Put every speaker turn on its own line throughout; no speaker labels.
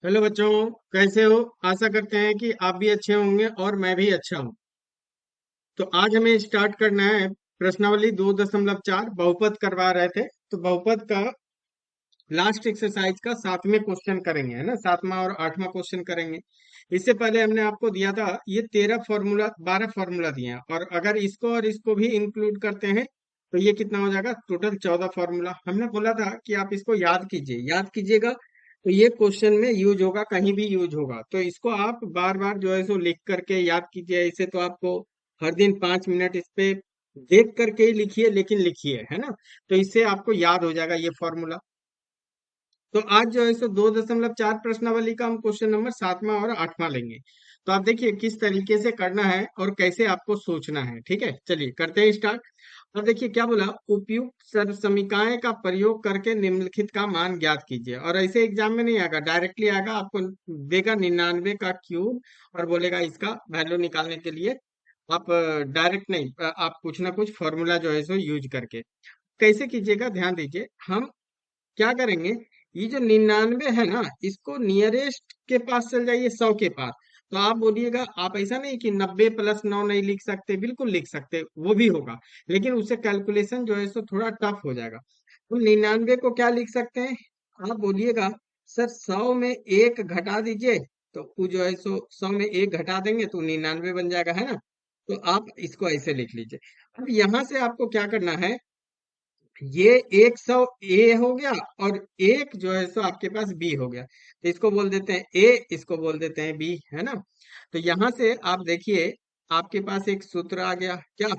Hello बच्चों, कैसे हो? आशा करते हैं कि आप भी अच्छे होंगे और मैं भी अच्छा हूँ। तो आज हमें स्टार्ट करना है प्रश्नावली 2.4 बहुपद करवा रहे थे। तो बहुपद का लास्ट एक्सरसाइज का 7वें क्वेश्चन करेंगे, है ना। 7वां और 8वां क्वेश्चन करेंगे। इससे पहले हमने आपको दिया था ये 13 फॉर्मूला 12 फॉर्मूला दिए हैं, और अगर इसको और इसको भी इंक्लूड करते हैं तो ये कितना हो जाएगा? Total 14 formula. हमने बोला था कि आप इसको याद कीजिए, याद कीजिएगा तो ये क्वेश्चन में यूज होगा, कहीं भी यूज होगा। तो इसको आप बार बार जो है सो लिख करके याद कीजिए। ऐसे तो आपको हर दिन 5 मिनट इस पे देख करके ही लिखिए, लेकिन लिखिए, है ना। तो इससे आपको याद हो जाएगा ये फॉर्मूला। तो आज जो है सो 2.4 प्रश्नावली का हम क्वेश्चन नंबर 7वां और 8वां लेंगे। तो आप देखिए किस तरीके से करना है और कैसे आपको सोचना है। ठीक है, चलिए करते हैं स्टार्ट। अब देखिए क्या बोला, उपयुक्त समीकरण का प्रयोग करके निम्नलिखित का मान ज्ञात कीजिए। और ऐसे एग्जाम में नहीं आएगा, डायरेक्टली आएगा, आपको देगा 99 का क्यूब और बोलेगा इसका वैल्यू निकालने के लिए। आप डायरेक्ट नहीं, आप कुछ ना कुछ फॉर्मूला जो है सो यूज करके कैसे कीजिएगा, ध्यान दीजिए। हम क्या करेंगे, ये जो 99 है ना, इसको नियरेस्ट के पास चल जाइए, 100 के पास। तो आप बोलिएगा, आप ऐसा नहीं कि 90 + 9 नहीं लिख सकते, बिल्कुल लिख सकते, वो भी होगा। लेकिन उससे कैलकुलेशन जो है सो थोड़ा टफ हो जाएगा। तो 99 को क्या लिख सकते हैं? आप बोलिएगा सर 100 में एक घटा दीजिए। तो वो जो है सो 100 में एक घटा देंगे तो 99 बन जाएगा, है ना। तो आप इसको ऐसे लिख लीजिए। अब यहां से आपको क्या करना है, ये 100 ए हो गया और एक जो है सो आपके पास बी हो गया। तो इसको बोल देते हैं ए, इसको बोल देते हैं बी, है ना। तो यहां से आप देखिए, आपके पास एक सूत्र आ गया, क्या?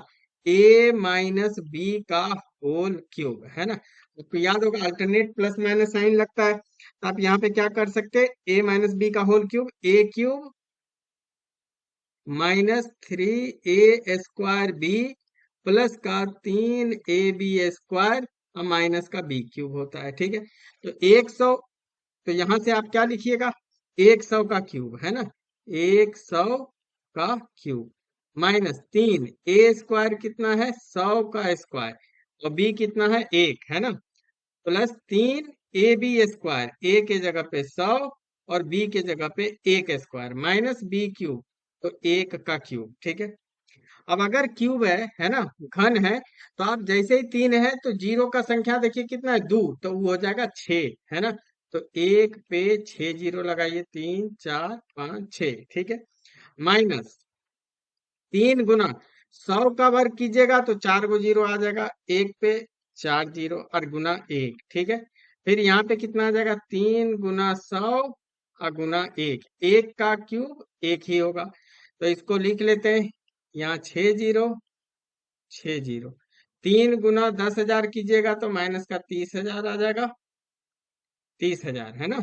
ए माइनस बी का होल क्यूब, है ना। आपको याद होगा अल्टरनेट प्लस माइनस साइन लगता है, तो आप यहाँ पे क्या कर सकते हैं, ए माइनस बी का होल क्यूब, ए क्यूब -3 a² बी प्लस का 3 ab² और माइनस का बी क्यूब होता है। ठीक है, तो 100, तो यहां से आप क्या लिखिएगा, 100 का क्यूब, है ना, 100 का क्यूब -3 a² कितना है, 100 का स्क्वायर, और बी कितना है, एक, है ना, प्लस 3 ab², ए के जगह पे 100 और बी के जगह पे एक स्क्वायर माइनस बी क्यूब, तो एक का क्यूब। ठीक है, अब अगर क्यूब है ना, घन है, तो आप जैसे ही 3 है तो जीरो का संख्या देखिए कितना है, 2, तो वो हो जाएगा 6, है ना। तो एक पे 6 जीरो लगाइए, 3 4 5 6, ठीक है, माइनस 3 गुना 100 का वर्ग कीजिएगा तो 4 गो जीरो आ जाएगा, एक पे 4 जीरो और गुना एक। ठीक है, फिर यहाँ पे कितना आ जाएगा, 3 गुना 100 और गुना एक का क्यूब एक ही होगा। तो इसको लिख लेते हैं, यहाँ 6 जीरो 6 जीरो, 3 गुना 10,000 कीजिएगा तो माइनस का 30,000 आ जाएगा, 30,000, है ना।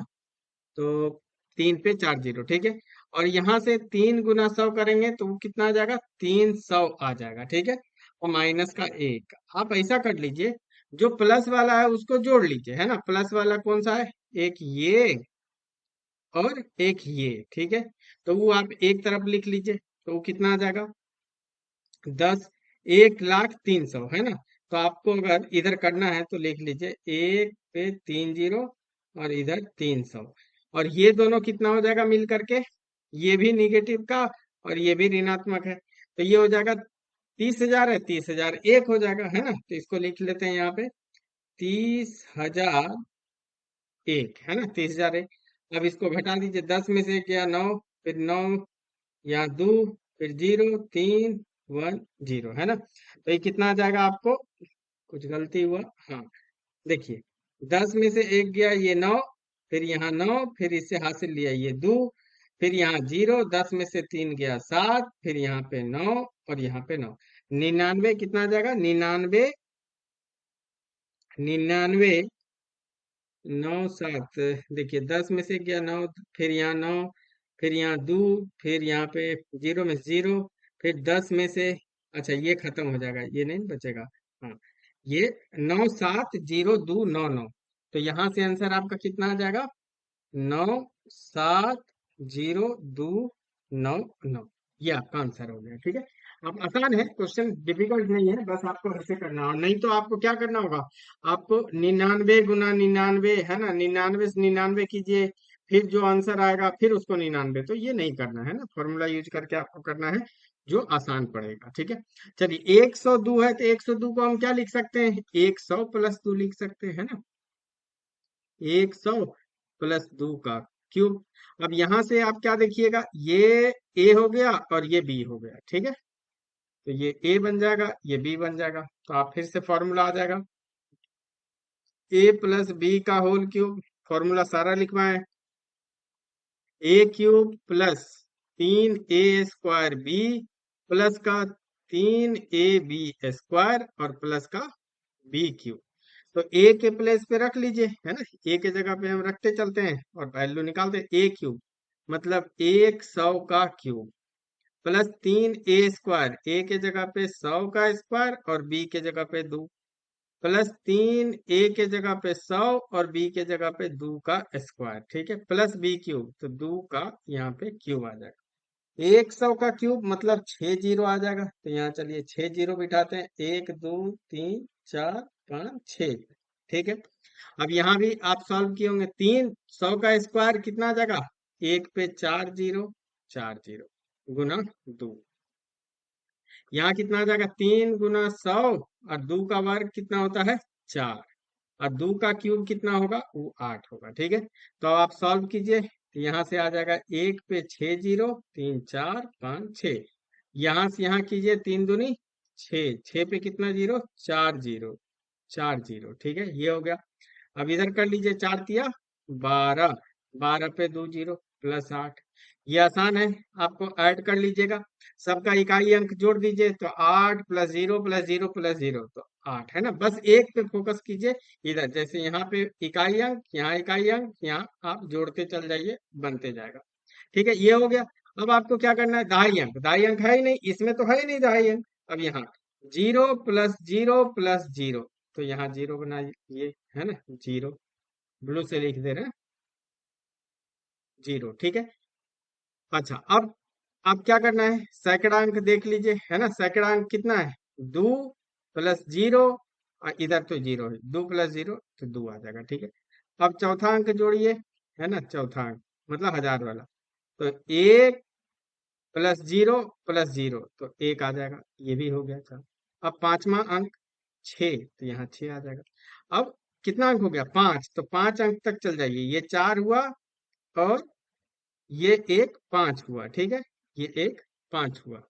तो 3 पे 4 जीरो, ठीक है। और यहाँ से 3 गुना 100 करेंगे तो वो कितना आ जाएगा, 300 आ जाएगा, ठीक है। और माइनस का एक, आप ऐसा कर लीजिए, जो प्लस वाला है उसको जोड़ लीजिए, है ना। प्लस वाला कौन सा है, एक ये और एक ये, ठीक है। तो वो आप एक तरफ लिख लीजिए, तो वो कितना आ जाएगा, 1,01,03,000, है ना। तो आपको अगर इधर करना है तो लिख लीजिए, एक पे 3 जीरो और इधर 300, और ये दोनों कितना हो जाएगा मिल करके, ये भी निगेटिव का और ये भी ऋणात्मक है, तो ये हो जाएगा 30,000 है, 30,000 एक हो जाएगा, है ना। तो इसको लिख लेते हैं यहाँ पे 30,000 एक, है ना, 30,000 एक। अब इसको घटा दीजिए, 10 में से गया 9, फिर 9 यहाँ 2, फिर 0 3 1 0, है ना। तो ये कितना आ जाएगा आपको, कुछ गलती हुआ, हाँ, देखिए 10 में से एक गया ये 9, फिर यहाँ 9, फिर इससे हासिल लिया ये 2, फिर यहाँ 0, 10 में से 3 गया 7, फिर यहाँ पे 9 और यहाँ पे 9, 99 कितना आ जाएगा, 99 99 9 7, देखिए 10 में से गया 9, फिर यहाँ 9, फिर यहाँ 2, फिर यहाँ पे 0 में 0, फिर 10 में से, अच्छा ये खत्म हो जाएगा, ये नहीं बचेगा, हाँ, ये 9 7 0 2 9 9, तो यहाँ से आंसर आपका कितना आ जाएगा, 9 7 0 2 9 9, ये आपका आंसर हो गया, ठीक है। अब आसान है क्वेश्चन, डिफिकल्ट नहीं है, बस आपको ऐसे करना है। और नहीं तो आपको क्या करना होगा, आपको 99 गुना 99, है ना, 99 से 99 कीजिए, फिर जो आंसर आएगा फिर उसको 99, तो ये नहीं करना है ना, फॉर्मूला यूज करके आपको करना है जो आसान पड़ेगा। ठीक है, चलिए 102 है तो 102 को हम क्या लिख सकते हैं, 100 प्लस 2 लिख सकते हैं ना, 100 प्लस 2 का क्यूब। अब यहां से आप क्या देखिएगा, ये ए हो गया और ये बी हो गया। ठीक है, तो ये ए बन जाएगा, ये बी बन जाएगा, तो आप फिर से फॉर्मूला आ जाएगा, ए प्लस बी का होल क्यूब, फॉर्मूला सारा लिखवाएं, A cube plus 3a² B plus का 3ab² और प्लस का बी क्यूब। तो ए के प्लेस पे रख लीजिए, है ना, ए के जगह पे हम रखते चलते हैं और वैल्यू निकालते हैं, ए क्यूब मतलब 100 का क्यूब प्लस 3a², ए के जगह पे 100 का स्क्वायर और बी के जगह पे 2, प्लस 3 ए के जगह पे 100 और बी के जगह पे 2 का स्क्वायर। ठीक है, प्लस बी क्यूब, तो 2 का यहाँ पे क्यूब आ जाएगा। 100 का क्यूब मतलब 6 जीरो आ जाएगा, तो यहाँ चलिए 6 जीरो बिठाते हैं, 1 2 3 4 5 6। ठीक है, अब यहाँ भी आप सॉल्व किए होंगे, 300 का स्क्वायर कितना आ जाएगा, एक पे 4 जीरो, 4 जीरो गुना 2, यहाँ कितना आ जाएगा, 3 गुना 100 और 2 का वर्ग कितना होता है 4, और 2 का क्यूब कितना होगा, वो 8 होगा। ठीक है, तो अब आप सॉल्व कीजिए, तो यहाँ से आ जाएगा एक पे 6 जीरो, 3 4 5 6, यहाँ से यहाँ कीजिए, 3 दूनी 6, 6 पे कितना जीरो, 4 जीरो, 4 जीरो। ठीक है, ये हो गया। अब इधर कर लीजिए, 4 तिया 12, 12 पे 2 जीरो प्लस 8, ये आसान है, आपको ऐड कर लीजिएगा, सबका इकाई अंक जोड़ दीजिए, तो 8 प्लस 0 प्लस 0 प्लस 0 तो 8 है ना, बस एक पे फोकस कीजिए, इधर जैसे यहाँ पे इकाई अंक, यहाँ इकाई अंक, यहाँ आप जोड़ते चल जाइए, बनते जाएगा। ठीक है, ये हो गया। अब आपको क्या करना है, दहाई अंक है ही नहीं, इसमें तो है ही नहीं दहाई अंक। अब यहाँ 0 प्लस 0, तो यहाँ 0 बनाइए, है ना, 0 ब्लू से लिख दे रहे हैं, 0। ठीक है, अच्छा अब क्या करना है, सैकड़ा अंक देख लीजिए, है ना, सैकड़ा अंक कितना है, 2 प्लस 0, और इधर तो 0 है, 2 प्लस 0 तो 2 आ जाएगा। ठीक है, अब चौथा अंक जोड़िए, है ना, चौथा अंक मतलब 1000 वाला, तो 1 प्लस 0 तो 1 आ जाएगा, ये भी हो गया। चलो, अब पांचवा अंक 6, तो यहाँ 6 आ जाएगा। अब कितना अंक हो गया, 5, तो 5 अंक तक चल जाइए, ये 4 हुआ और ये एक 5 हुआ। ठीक है, ये एक 5 हुआ,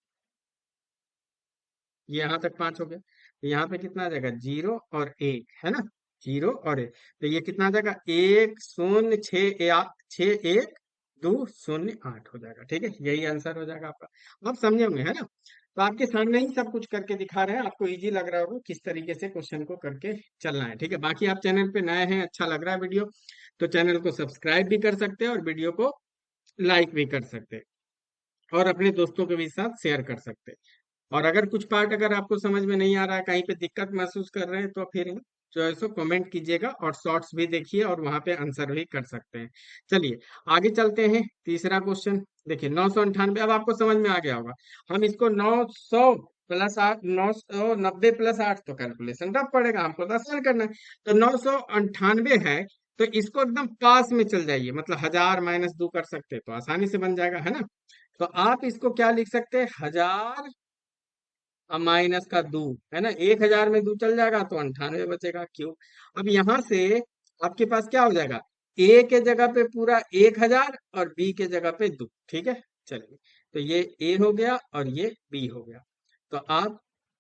ये यहाँ तक 5 हो गया, तो यहाँ पे कितना आ जाएगा, 0 और 1, है ना, 0 और 1, तो ये कितना आ जाएगा, 1 0 6 1 2 0 8 हो जाएगा। ठीक है, यही आंसर हो जाएगा आपका, आप समझे होंगे, है ना, तो आपके सामने ही सब कुछ करके दिखा रहे हैं, आपको इजी लग रहा होगा किस तरीके से क्वेश्चन को करके चलना है। ठीक है, बाकी आप चैनल पे नए हैं, अच्छा लग रहा है वीडियो, तो चैनल को सब्सक्राइब भी कर सकते हैं और वीडियो को लाइक भी कर सकते हैं, और अपने दोस्तों के भी साथ शेयर कर सकते हैं। और अगर कुछ पार्ट अगर आपको समझ में नहीं आ रहा है, कहीं पे दिक्कत महसूस कर रहे हैं, तो फिर जो है सो कमेंट कीजिएगा, और शॉर्ट्स भी देखिए और वहां पे आंसर भी कर सकते हैं। चलिए आगे चलते हैं, तीसरा क्वेश्चन देखिए, 998, अब आपको समझ में आ गया होगा, हम इसको 900 प्लस 8, 990 प्लस 8, तो कैलकुलेशन रफ पड़ेगा, हमको तो आसान करना है, तो 998 है, तो इसको एकदम पास में चल जाइए, मतलब 1000 माइनस 2 कर सकते हैं, तो आसानी से बन जाएगा, है ना, तो आप इसको क्या लिख सकते हैं, 1000 अब माइनस का 2, है ना, 1000 में 2 चल जाएगा तो 98 बचेगा, क्यों। अब यहां से आपके पास क्या हो जाएगा, ए के जगह पे पूरा 1000 और बी के जगह पे 2। ठीक है, चलिए, तो ये ए हो गया और ये बी हो गया, तो आप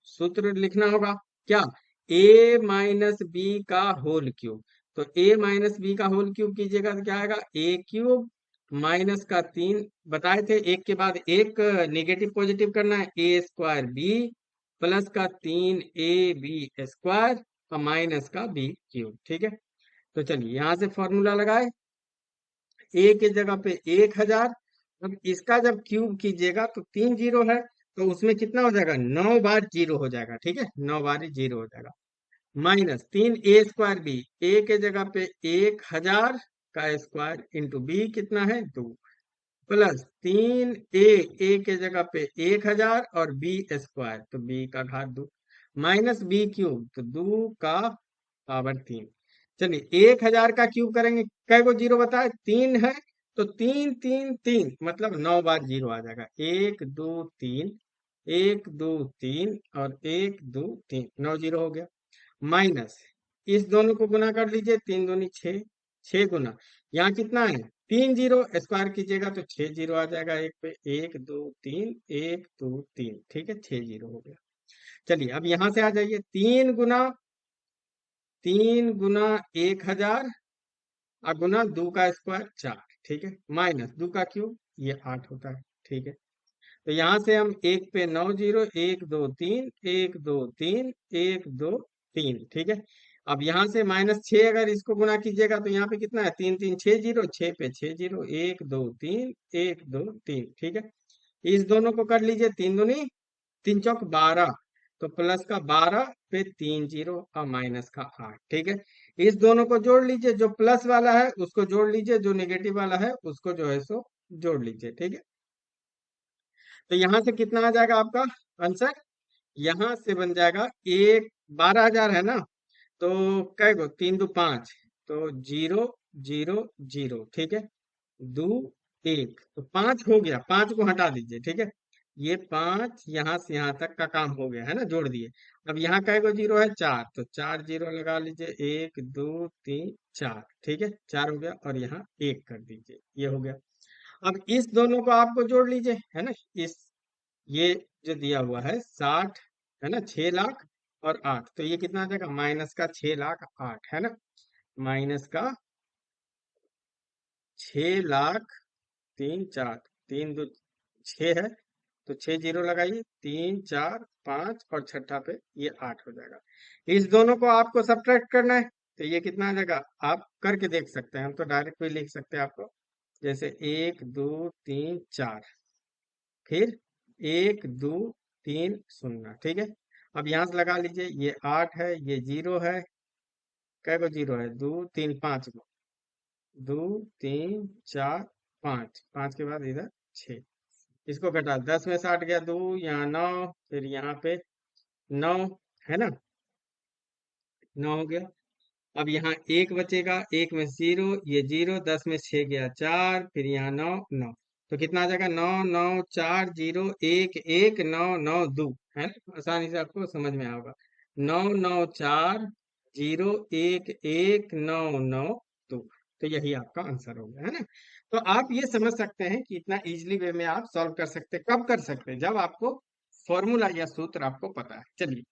सूत्र लिखना होगा क्या, ए माइनस बी का होल क्यूब, तो ए माइनस बी का होल क्यूब कीजिएगा तो क्या आएगा, ए क्यूब माइनस का 3 बताए थे, एक के बाद एक नेगेटिव पॉजिटिव करना है, a² बी प्लस का 3ab² और माइनस का बी क्यूब। ठीक है, तो चलिए यहाँ से फॉर्मूला लगाए, ए के जगह पे 1000, अब इसका जब क्यूब कीजिएगा तो 3 जीरो है, तो उसमें कितना हो जाएगा, 9 बार जीरो हो जाएगा। ठीक है, 9 बार जीरो हो जाएगा, माइनस 3a² बी, ए के जगह पे 1000 का स्क्वायर इंटू बी कितना है 2, प्लस 3 ए के जगह पे 1000 और बी स्क्वायर, तो बी का घात 2, माइनस बी क्यूब, तो 2 का पावर 3। चलिए 1000 का क्यूब करेंगे कै को जीरो बताए, 3 है, तो 3 3 3 मतलब 9 बार जीरो आ जाएगा। 1 2 3, 1 2 3 और 1 2 3, 9 जीरो हो गया। माइनस, इस दोनों को गुना कर लीजिए, 3 दूनी 6, 6 गुना, यहाँ कितना है 3 जीरो, स्क्वायर कीजिएगा तो 6 जीरो आ जाएगा एक पे, 1 2 3, 1 2 3, ठीक है, 6 जीरो हो गया। चलिए अब यहां से आ जाइए, 3 गुना 1000 और गुना 2 का स्क्वायर 4, ठीक है, माइनस 2 का क्यूब, ये 8 होता है, ठीक है। तो यहाँ से हम एक पे 9 जीरो, 1 2 3, 1 2 3, 1 2 3, ठीक है। अब यहाँ से -6 अगर इसको गुना कीजिएगा तो यहाँ पे कितना है, 3 3 6 जीरो, 6 पे 6 जीरो, 1 2 3, 1 2 3, ठीक है। इस दोनों को कर लीजिए, 3 दूनी 3 चौक 12, तो प्लस का 12 पे 3 जीरो और माइनस का 8, ठीक है। इस दोनों को जोड़ लीजिए, जो प्लस वाला है उसको जोड़ लीजिए, जो नेगेटिव वाला है उसको जो है सो जोड़ लीजिए, ठीक है। तो यहां से कितना आ जाएगा आपका आंसर, यहां से बन जाएगा एक, 12,000 है ना, तो कै गो, 3 2 5, तो 0 0 0, ठीक है, 2 1, तो 5 हो गया, 5 को हटा दीजिए, ठीक है। ये 5 यहां से यहां तक का काम हो गया है ना, जोड़ दिए। अब यहाँ कै गो जीरो है, 4, तो 4 जीरो लगा लीजिए, 1 2 3 4, ठीक है, 4 हो गया, और यहाँ 1 कर दीजिए, ये हो गया। अब इस दोनों को आपको जोड़ लीजिए, है ना, इस, ये जो दिया हुआ है 60, है ना, 6 लाख और 8, तो ये कितना आ जाएगा, -का 6 लाख 8, है ना, माइनस का 6 लाख 3 4, 3 2 6 है, तो 6 जीरो लगाइए, 3 4 5 और छठा पे ये 8 हो जाएगा। इस दोनों को आपको सब्ट्रैक्ट करना है, तो ये कितना आ जाएगा, आप करके देख सकते हैं, हम तो डायरेक्ट भी लिख सकते हैं आपको, जैसे 1 2 3 4, फिर 1 2 3 0, ठीक है। अब यहां से लगा लीजिए, ये 8 है, ये 0 है, कै गो जीरो है, 2 3 5 गो, 2 3 4 5, 5 के बाद इधर 6, इसको घटा, 10 में 60 गया, 2 यहाँ 9, फिर यहाँ पे 9, है ना, 9 हो गया। अब यहाँ एक बचेगा, एक में 0, ये 0, 10 में 6 गया 4, फिर यहाँ 9 9, तो कितना आ जाएगा, 9 9 4 0 1 1 9 9 2, है ना, आसानी से आपको समझ में आएगा, 9 9 4 0 1 1 9 9 2, तो यही आपका आंसर हो गया, है ना। तो आप ये समझ सकते हैं कि इतना इजीली वे में आप सॉल्व कर सकते हैं, कब कर सकते हैं, जब आपको फॉर्मूला या सूत्र आपको पता है। चलिए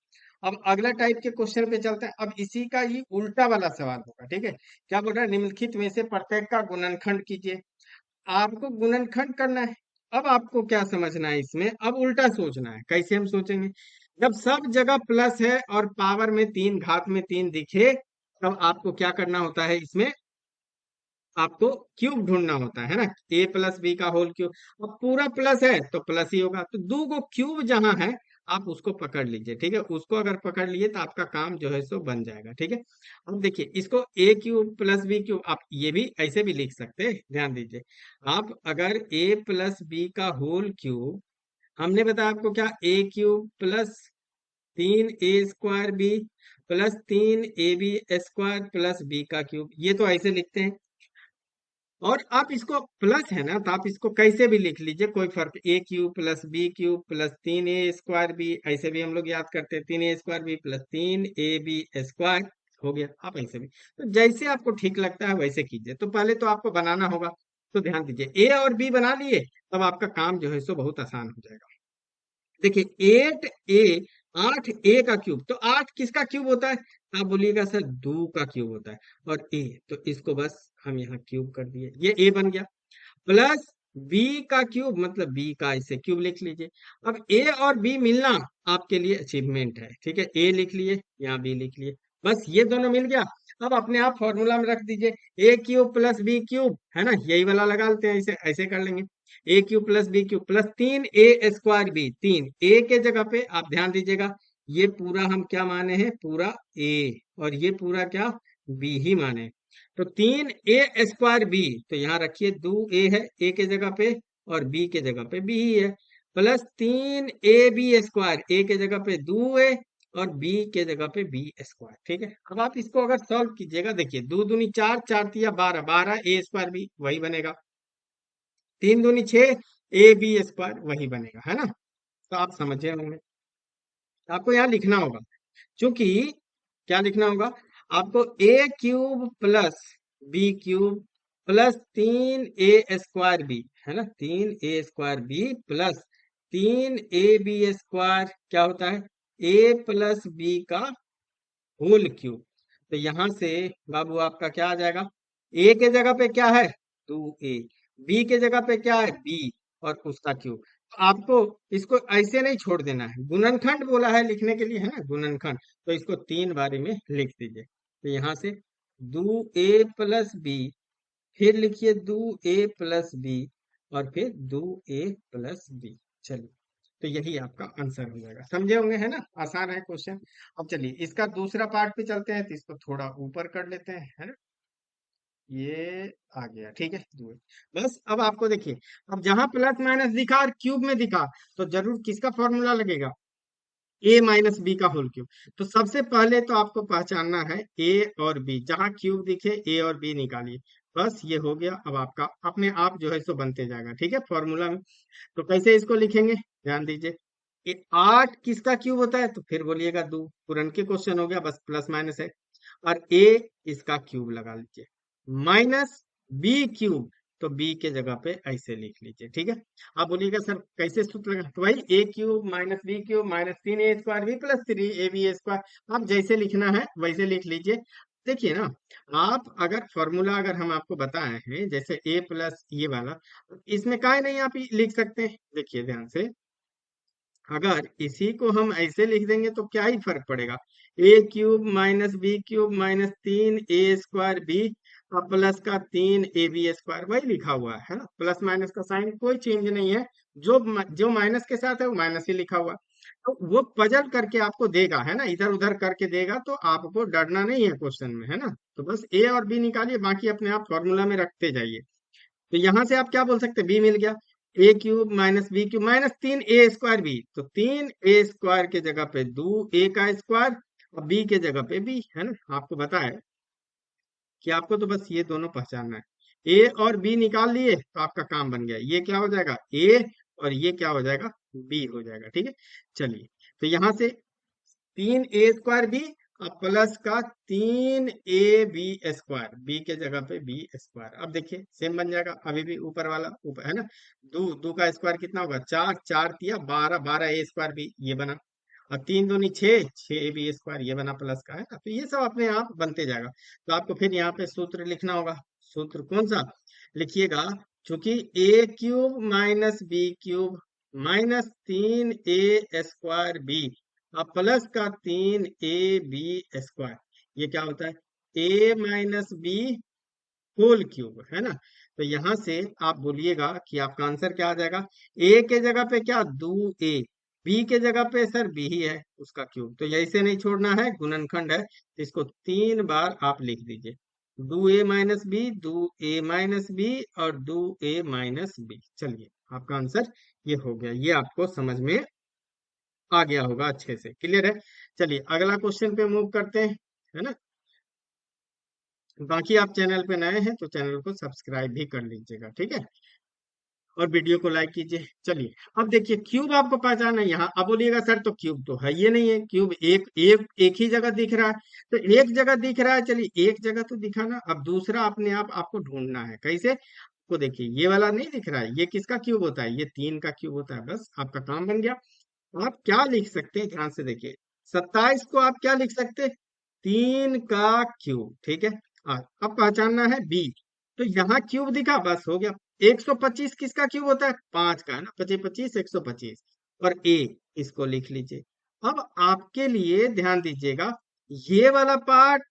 अब अगला टाइप के क्वेश्चन पे चलते हैं। अब इसी का ही उल्टा वाला सवाल होगा, ठीक है। क्या बोल रहा है, निम्नलिखित में से प्रत्येक का गुणनखंड कीजिए। आपको गुणनखंड करना है। अब आपको क्या समझना है इसमें, अब उल्टा सोचना है। कैसे हम सोचेंगे, जब सब जगह प्लस है और पावर में 3, घात में 3 दिखे, तब आपको क्या करना होता है, इसमें आपको क्यूब ढूंढना होता है ना, a+b का होल क्यूब। अब पूरा प्लस है तो प्लस ही होगा, तो दो गो क्यूब जहां है आप उसको पकड़ लीजिए, ठीक है। उसको अगर पकड़ लिए तो आपका काम जो है सो बन जाएगा, ठीक है। अब देखिए, इसको a³ + b³ आप ये भी ऐसे भी लिख सकते हैं, ध्यान दीजिए। आप अगर a+b का होल क्यूब, हमने बताया आपको क्या, a³ + 3a² b +3ab² + b का क्यूब, ये तो ऐसे लिखते हैं। और आप इसको प्लस है ना, तो आप इसको कैसे भी लिख लीजिए, कोई फर्क, a³ + b³ + 3a² b, ऐसे भी हम लोग याद करते हैं, 3a² b +3ab² हो गया। आप ऐसे भी, तो जैसे आपको ठीक लगता है वैसे कीजिए। तो पहले तो आपको बनाना होगा, तो ध्यान दीजिए, ए और बी बना लिए, तब आपका काम जो है सो बहुत आसान हो जाएगा। देखिए 8a, 8a का क्यूब, तो 8 किसका क्यूब होता है, आप बोलिएगा सर 2 का क्यूब होता है, और a, तो इसको बस हम यहाँ क्यूब कर दिए, ये a बन गया। प्लस b का क्यूब, मतलब b का इसे क्यूब लिख लीजिए। अब a और b मिलना आपके लिए अचीवमेंट है, ठीक है, a लिख लिए, यहाँ b लिख लिए, बस ये दोनों मिल गया। अब अपने आप फॉर्मूला में रख दीजिए, a³ + b³ है ना, यही वाला लगा लेते हैं, इसे ऐसे कर लेंगे, a³ + b³ +3a² b, 3 a के जगह पे आप ध्यान दीजिएगा, ये पूरा हम क्या माने हैं, पूरा a, और ये पूरा क्या, b ही माने, तो 3a² b, तो यहाँ रखिए 2a है a के जगह पे, और b के जगह पे b ही है, +3ab², a के जगह पे 2a और बी के जगह पे बी स्क्वायर। ठीक है, अब आप इसको अगर सॉल्व कीजिएगा, देखिए दो दूनी चार, चार तिया बारह, बारह ए स्क्वायर बी वही बनेगा, तीन दूनी छह, ए बी स्क्वायर वही बनेगा, है ना। तो आप समझे होंगे, आपको यहाँ लिखना होगा, क्योंकि क्या लिखना होगा आपको, A cube plus B cube plus तीन ए स्क्वायर बी, है ना, तीन ए स्क्वायर बी प्लस तीन ए बी स्क्वायर क्या होता है, ए प्लस बी का होल क्यूब। तो यहां से बाबू आपका क्या आ जाएगा, ए के जगह पे क्या है, टू ए, बी के जगह पे क्या है, बी, और उसका क्यूब। तो आपको इसको ऐसे नहीं छोड़ देना है, गुणनखंड बोला है लिखने के लिए, है ना, गुणनखंड। तो इसको तीन बारी में लिख दीजिए। तो यहाँ से दो ए प्लस बी, फिर लिखिए दो ए प्लस बी, और फिर दो ए प्लस बी। चलिए, तो यही आपका आंसर हो जाएगा, समझे होंगे, है ना, आसान है क्वेश्चन। अब चलिए इसका दूसरा पार्ट पे चलते हैं, तो इसको थोड़ा ऊपर कर लेते हैं, है ना, ये आ गया, ठीक है, दो। बस अब आपको देखिए, अब जहां प्लस माइनस दिखा और क्यूब में दिखा, तो जरूर किसका फॉर्मूला लगेगा, ए माइनस बी का होल क्यूब। तो सबसे पहले तो आपको पहचानना है ए और बी, जहां क्यूब दिखे ए और बी निकालिए। बस ये हो गया, अब आपका अपने आप जो है सो बनते जाएगा, ठीक है, फॉर्मूला में। तो कैसे इसको लिखेंगे, ध्यान दीजिए, ये आठ किसका क्यूब होता है, तो फिर बोलिएगा दो, तुरंत के क्वेश्चन हो गया, बस प्लस माइनस है, और ए इसका क्यूब लगा लीजिए, माइनस बी क्यूब, तो बी के जगह पे ऐसे लिख लीजिए, ठीक है। आप बोलिएगा सर कैसे सूत्र लगा, तो भाई A cube minus B cube minus तीन A square B plus three A B square, आप जैसे लिखना है वैसे लिख लीजिए। देखिए ना, आप अगर फॉर्मूला अगर हम आपको बताए हैं जैसे ए प्लस ये वाला, इसमें काहे नहीं आप लिख सकते हैं, देखिए ध्यान से, अगर इसी को हम ऐसे लिख देंगे तो क्या ही फर्क पड़ेगा, A cube minus B cube minus तीन ए स्क्वायर बी और प्लस का तीन ए बी स्क्वायर, वही लिखा हुआ है ना, प्लस माइनस का साइन कोई चेंज नहीं है, जो माइनस के साथ है वो माइनस ही लिखा हुआ है। तो वो पजल करके आपको देगा, है ना, इधर उधर करके देगा, तो आपको डरना नहीं है क्वेश्चन में, है ना। तो बस ए और बी निकालिए, बाकी अपने आप फॉर्मूला में रखते जाइए। तो यहां से आप क्या बोल सकते हैं, बी मिल गया, A cube minus B cube minus तीन ए स्क्वायर बी, तो तीन ए स्क्वायर के जगह पे दो ए का स्क्वायर, और बी के जगह पे बी, है ना, आपको बताया कि आपको तो बस ये दोनों पहचानना है, ए और बी निकाल लिए तो आपका काम बन गया, ये क्या हो जाएगा ए, और ये क्या हो जाएगा बी हो जाएगा, ठीक है। चलिए, तो यहां से तीन ए स्क्वायर बी और प्लस का तीन ए बी स्क्वायर, बी के जगह पे बी स्क्वायर, अब देखिए सेम बन जाएगा, अभी भी ऊपर वाला ऊपर, है ना, दो दो का स्क्वायर कितना होगा, चार, चार तिया बारह, बारह ए स्क्वायर बी ये बना, और तीन दूनी छह, छह ए बी स्क्वायर ये बना प्लस का, है ना। तो ये सब अपने आप बनते जाएगा। तो आपको फिर यहाँ पे सूत्र लिखना होगा, सूत्र कौन सा लिखिएगा, चूंकि A cube minus B cube minus तीन ए स्क्वायर बी अब प्लस का तीन ए बी स्क्वायर, ये क्या होता है, A minus B whole cube, है ना। तो यहां से आप बोलिएगा कि आपका आंसर क्या आ जाएगा, ए के जगह पे क्या, दो ए, बी के जगह पे सर बी ही है उसका क्यूब, तो ऐसे नहीं छोड़ना है, गुणनखंड है, तो इसको तीन बार आप लिख दीजिए, दो ए माइनस बी, दो ए माइनस बी, और दो ए माइनस बी। चलिए, आपका आंसर ये हो गया, ये आपको समझ में आ गया होगा, अच्छे से क्लियर है। चलिए अगला क्वेश्चन पे मूव करते हैं, है ना। बाकी आप चैनल पे नए हैं तो चैनल को सब्सक्राइब भी कर लीजिएगा, ठीक है, और वीडियो को लाइक कीजिए। चलिए, अब देखिए क्यूब आपको पहचाना है यहाँ, अब बोलिएगा सर तो क्यूब तो है ये नहीं है, क्यूब एक एक एक ही जगह दिख रहा है, तो एक जगह दिख रहा है, चलिए एक जगह तो दिखा ना, अब दूसरा अपने आप आपको ढूंढना है, कैसे, को देखिए ये वाला नहीं दिख रहा है, ये किसका क्यूब होता है, ये तीन का क्यूब होता है, बस आपका काम बन गया। आप क्या लिख सकते हैं, ध्यान से देखिए, 27 को आप क्या लिख सकते हैं, तीन का क्यूब, ठीक है। अब पहचानना है बी, तो यहाँ क्यूब दिखा, बस हो गया। 125 किसका क्यूब होता है, पांच का, है ना, पच्चीस पच्चीस 125, और ए इसको लिख लीजिए। अब आपके लिए ध्यान दीजिएगा, ये वाला पार्ट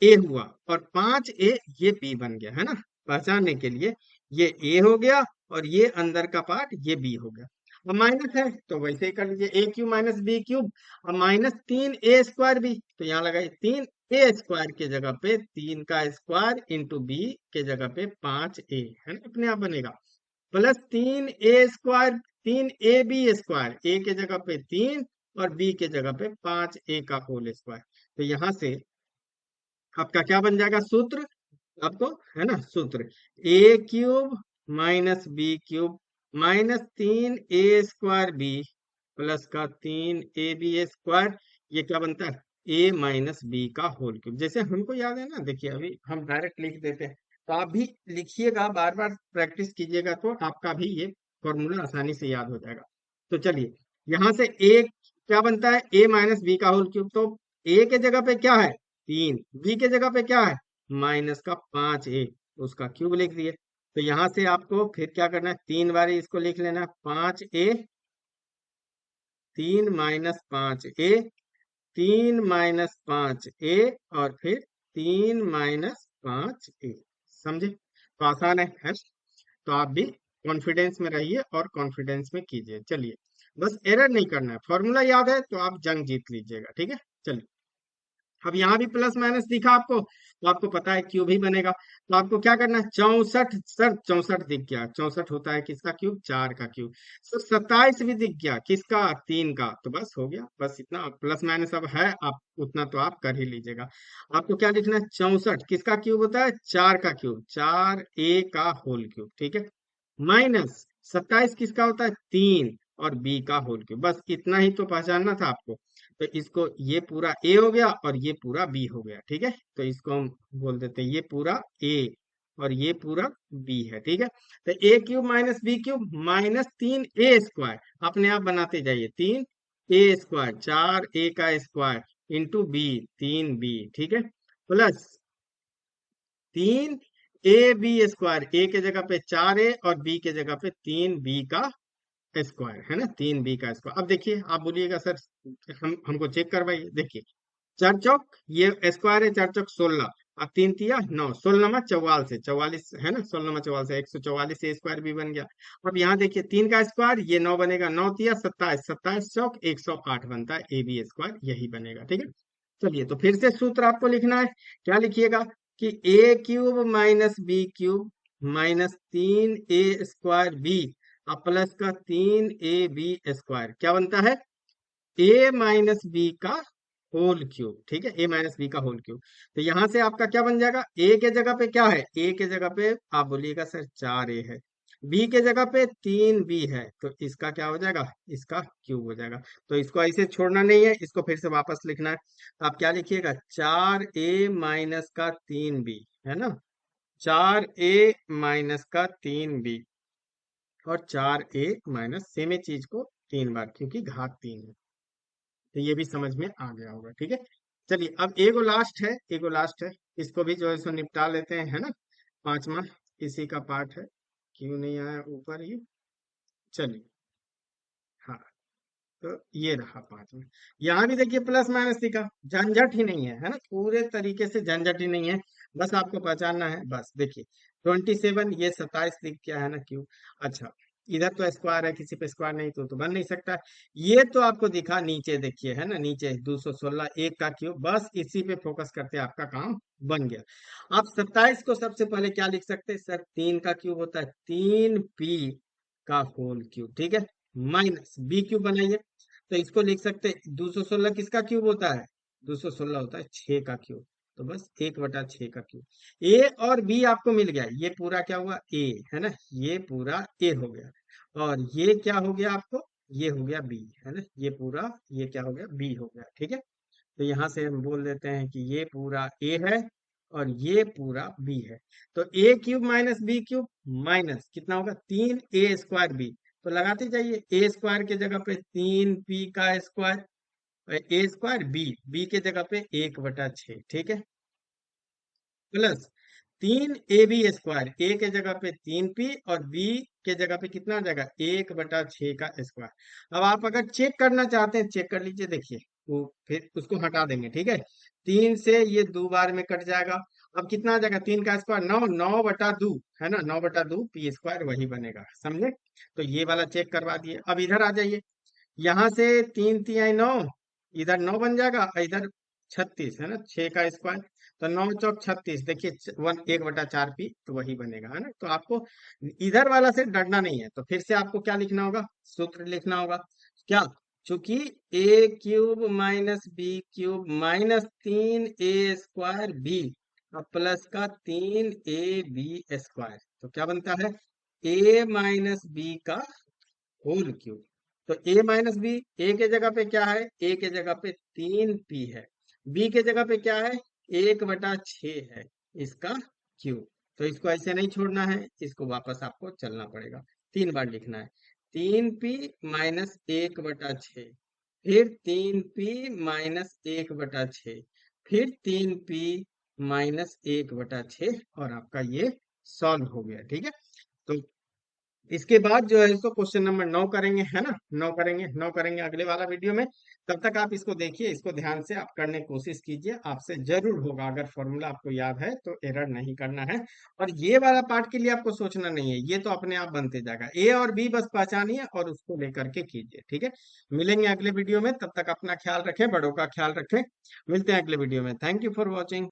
ए हुआ, और पांच ए ये बी बन गया, है ना, पहचानने के लिए ये ए हो गया, और ये अंदर का पार्ट ये बी हो गया। अब माइनस है तो वैसे ही कर लीजिए, ए क्यूब माइनस बी क्यूब, और माइनस तीन ए स्क्वायर बी, तो यहाँ लगाइए तीन ए स्क्वायर के जगह पे तीन का स्क्वायर इंटू बी के जगह पे पांच ए, है ना, अपने आप बनेगा, प्लस तीन ए स्क्वायर, तीन ए बी स्क्वायर, ए के जगह पे तीन और बी के जगह पे 5a का होल स्क्वायर। तो यहां से आपका क्या बन जाएगा सूत्र, आपको है ना सूत्र, A cube minus B cube minus 3a² B plus का 3ab², ये क्या बनता है a माइनस बी का होल क्यूब। जैसे हमको याद है ना, देखिए अभी हम डायरेक्ट लिख देते हैं, तो आप भी लिखिएगा, बार बार प्रैक्टिस कीजिएगा तो आपका भी ये फॉर्मूला आसानी से याद हो जाएगा। तो चलिए यहां से a क्या बनता है, a माइनस बी का होल क्यूब। तो a के जगह पे क्या है 3, b के जगह पे क्या है माइनस का 5a, उसका क्यूब लिख दिए। तो यहां से आपको फिर क्या करना है, 3 बार इसको लिख लेना, 5a, 3 - 5a, 3 - 5a, और फिर 3 - 5a। समझे, तो आसान है। तो आप भी कॉन्फिडेंस में रहिए और कॉन्फिडेंस में कीजिए। चलिए, बस एरर नहीं करना है, फॉर्मूला याद है तो आप जंग जीत लीजिएगा, ठीक है। चलिए, अब यहाँ भी प्लस माइनस दिखा आपको, तो आपको पता है क्यूब ही बनेगा। तो आपको क्या करना है, 64, सर 64 दिख गया, 64 होता है किसका क्यूब, 4 का क्यूब। सर 27 भी दिख गया, किसका, 3 का। तो बस हो गया, बस इतना प्लस माइनस अब है, आप उतना तो आप कर ही लीजिएगा। आपको क्या लिखना है, 64 किसका क्यूब होता है, 4 का क्यूब, 4a का होल क्यूब, ठीक है। माइनस 27 किसका होता है, 3 और b का होल क्यूब। बस इतना ही तो पहचानना था आपको। तो इसको ये पूरा a हो गया और ये पूरा b हो गया, ठीक है। तो इसको हम बोल देते हैं ये पूरा a और ये पूरा b है, ठीक है। तो a cube minus B cube minus 3a² अपने आप बनाते जाइए, 3a², 4a का स्क्वायर इंटू b, 3b, ठीक है, प्लस 3ab², a के जगह पे 4a और b के जगह पे 3b का स्क्वायर, है ना, 3b का स्क्वायर। अब देखिए आप बोलिएगा सर हमको चेक करवाइए। देखिए, चार चौक ये स्क्वायर है, चार चौक 16, अब 3 × 3 = 9, 16 × 4 = 44, है ना, 16 × 4 = 144, ए स्क्वायर भी बन गया। अब यहाँ देखिए 3 का स्क्वायर ये 9 बनेगा, 9 × 3 = 27, 27 चौक 108 बनता है, ab², यही बनेगा, ठीक है। चलिए, तो फिर से सूत्र आपको लिखना है, क्या लिखिएगा कि a cube minus B cube minus 3a²b plus का 3ab² क्या बनता है, a माइनस बी का होल क्यूब, ठीक है, a माइनस बी का होल क्यूब। तो यहां से आपका क्या बन जाएगा, a के जगह पे क्या है, a के जगह पे आप बोलिएगा सर 4a है, b के जगह पे 3b है, तो इसका क्या हो जाएगा, इसका क्यूब हो जाएगा। तो इसको ऐसे छोड़ना नहीं है, इसको फिर से वापस लिखना है। आप क्या लिखिएगा, 4a माइनस का 3b, है ना, 4a माइनस का 3b और 4a- सेम ही चीज को 3 बार, क्योंकि घात 3 है। तो ये भी समझ में आ गया होगा, ठीक है। चलिए, अब एगो लास्ट है, एगो लास्ट है, इसको भी जो है सो निपटा लेते हैं, है ना, पांचवा इसी का पार्ट है। क्यों नहीं आया ऊपर ये, चलिए, हाँ, तो ये रहा पांचवा। यहाँ भी देखिए प्लस माइनस दिखा, झंझट ही नहीं है ना, पूरे तरीके से झंझट ही नहीं है, बस आपको पहचानना है। बस देखिए 27, ये 27 दिख गया है ना क्यों, अच्छा, इधर तो स्क्वायर है, किसी पे स्क्वायर नहीं तो बन नहीं सकता। ये तो आपको दिखा, नीचे देखिए, है ना, नीचे 216 एक का क्यूब, बस इसी पे फोकस करते आपका काम बन गया। आप 27 को सबसे पहले क्या लिख सकते हैं सर, 3 का क्यूब होता है 3p का होल क्यूब, ठीक है, माइनस b क्यूब बनाइए। तो इसको लिख सकते हैं 216 किसका क्यूब होता है, 216 होता है 6 का क्यूब। तो बस 1/6 का क्यूब। ए और बी आपको मिल गया, ये पूरा क्या हुआ ए, है ना, ये पूरा ए हो गया, और ये क्या हो गया आपको, ये हो गया बी, है ना, ये पूरा ये क्या हो गया, बी हो गया, ठीक है। तो यहाँ से हम बोल देते हैं कि ये पूरा ए है और ये पूरा बी है। तो a cube minus B cube minus कितना होगा, 3a²b। तो लगाते जाइए, a² के जगह पे 3p का स्क्वायर, a² b के जगह पे 1/6, ठीक है, प्लस 3ab², a के जगह पे 3p और b के जगह पे कितना आ जाएगा, 1/6 का स्क्वायर। अब आप अगर चेक करना चाहते हैं चेक कर लीजिए, देखिए वो फिर उसको हटा देंगे, ठीक है, 3 से ये 2 बार में कट जाएगा। अब कितना आ जाएगा, 3 का स्क्वायर 9, 9/2, है ना, 9/2 p² वही बनेगा, समझे। तो ये वाला चेक करवा दिए। अब इधर आ जाइए, यहाँ से 3 × 3 = 9, इधर 9 बन जाएगा और इधर 36, है ना, 6 का स्क्वायर। तो 9 चौक 36, देखिए 1/4p, तो वही बनेगा, है ना। तो आपको इधर वाला से डरना नहीं है, तो फिर से आपको क्या लिखना होगा, सूत्र लिखना होगा, क्या, चूंकि A cube minus B cube minus 3a² B और प्लस का 3ab² तो क्या बनता है a माइनस बी का होल क्यूब। तो a माइनस बी, ए के जगह पे क्या है, ए के जगह पे 3p है, बी के जगह पे क्या है 1/6 है इसका क्यूब। तो इसको ऐसे नहीं छोड़ना है, इसको वापस आपको चलना पड़ेगा, 3 बार लिखना है। 3p-1/6, फिर 3p-1/6, फिर 3p-1/6 और आपका ये सॉल्व हो गया। ठीक है, तो इसके बाद जो है इसको क्वेश्चन नंबर 9 करेंगे, है ना, 9 करेंगे अगले वाला वीडियो में। तब तक आप इसको देखिए, इसको ध्यान से आप करने की कोशिश कीजिए, आपसे जरूर होगा। अगर फॉर्मूला आपको याद है तो एरर नहीं करना है। और ये वाला पार्ट के लिए आपको सोचना नहीं है, ये तो अपने आप बनते जाएगा। ए और बी बस पहचानिए और उसको लेकर के कीजिए। ठीक है, मिलेंगे अगले वीडियो में, तब तक अपना ख्याल रखें, बड़ों का ख्याल रखें। मिलते हैं अगले वीडियो में। Thank you for watching.